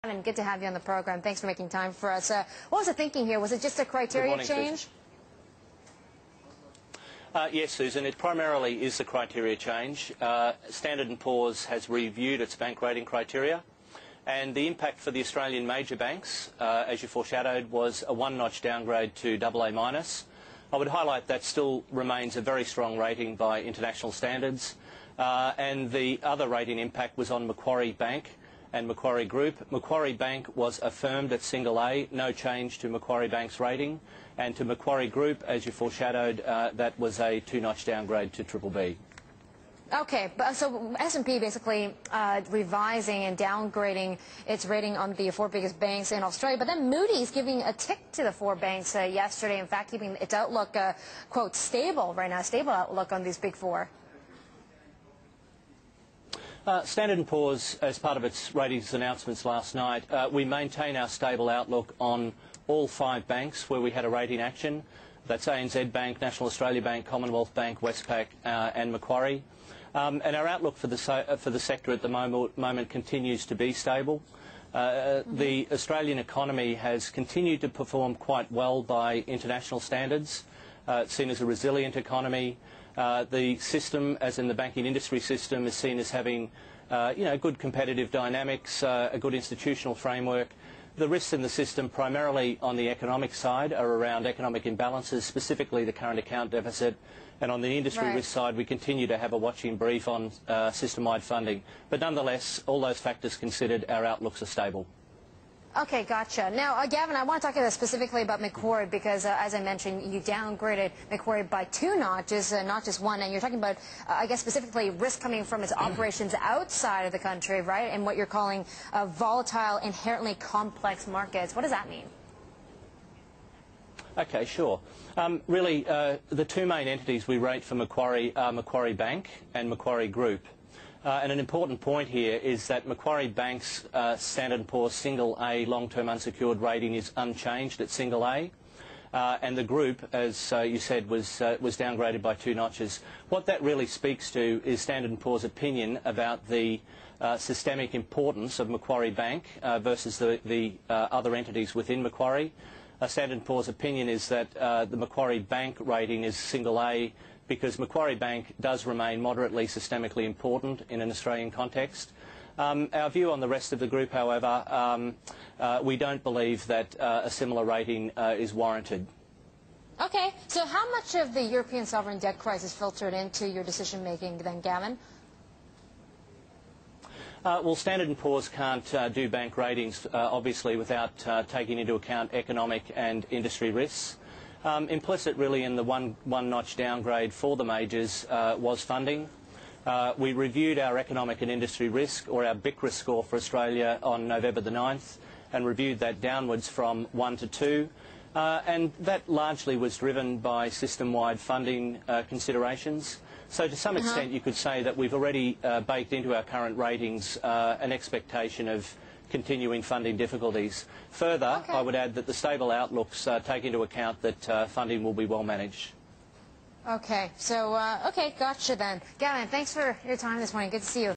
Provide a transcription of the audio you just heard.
And good to have you on the program. Thanks for making time for us. What was the thinking here? Was it just a criteria change? Yes, Susan. It primarily is the criteria change. Standard & Poor's has reviewed its bank rating criteria, and the impact for the Australian major banks, as you foreshadowed, was a one-notch downgrade to AA-. I would highlight that still remains a very strong rating by international standards, and the other rating impact was on Macquarie Bank and Macquarie Group. Macquarie Bank was affirmed at single A, no change to Macquarie Bank's rating, and to Macquarie Group, as you foreshadowed, that was a two-notch downgrade to triple B. Okay, so S&P basically revising and downgrading its rating on the four biggest banks in Australia, but then Moody's giving a tick to the four banks yesterday, in fact keeping its outlook, quote, stable right now, stable outlook on these big four. Standard & Poor's, as part of its ratings announcements last night, we maintain our stable outlook on all five banks where we had a rating action. That's ANZ Bank, National Australia Bank, Commonwealth Bank, Westpac and Macquarie. And our outlook for the sector at the moment continues to be stable. The Australian economy has continued to perform quite well by international standards. It's seen as a resilient economy. The system, as in the banking industry system, is seen as having good competitive dynamics, a good institutional framework. The risks in the system, primarily on the economic side, are around economic imbalances, specifically the current account deficit. And on the industry risk side, we continue to have a watching brief on system-wide funding. But nonetheless, all those factors considered, our outlooks are stable. Okay, gotcha. Now, Gavin, I want to talk specifically about Macquarie because, as I mentioned, you downgraded Macquarie by two notches, not just one. And you're talking about, I guess, specifically risk coming from its operations outside of the country, right, and what you're calling volatile, inherently complex markets. What does that mean? Okay, sure. Really, the two main entities we rate for Macquarie are Macquarie Bank and Macquarie Group. And an important point here is that Macquarie Bank's Standard & Poor's single A long-term unsecured rating is unchanged at single A. And the group, as you said, was downgraded by two notches. What that really speaks to is Standard & Poor's opinion about the systemic importance of Macquarie Bank versus the other entities within Macquarie. Standard & Poor's opinion is that the Macquarie Bank rating is single A because Macquarie Bank does remain moderately systemically important in an Australian context. Our view on the rest of the group, however, we don't believe that a similar rating is warranted. Okay, so how much of the European sovereign debt crisis filtered into your decision-making then, Gavin? Well, Standard & Poor's can't do bank ratings, obviously, without taking into account economic and industry risks. Implicit, really, in the one-notch downgrade for the majors was funding. We reviewed our economic and industry risk, or our BIC risk score for Australia, on November the 9th, and reviewed that downwards from 1 to 2. And that largely was driven by system-wide funding considerations. So to some extent you could say that we've already baked into our current ratings an expectation of continuing funding difficulties. Further, I would add that the stable outlooks take into account that funding will be well managed. Okay, so, okay, gotcha then. Gavin, thanks for your time this morning. Good to see you.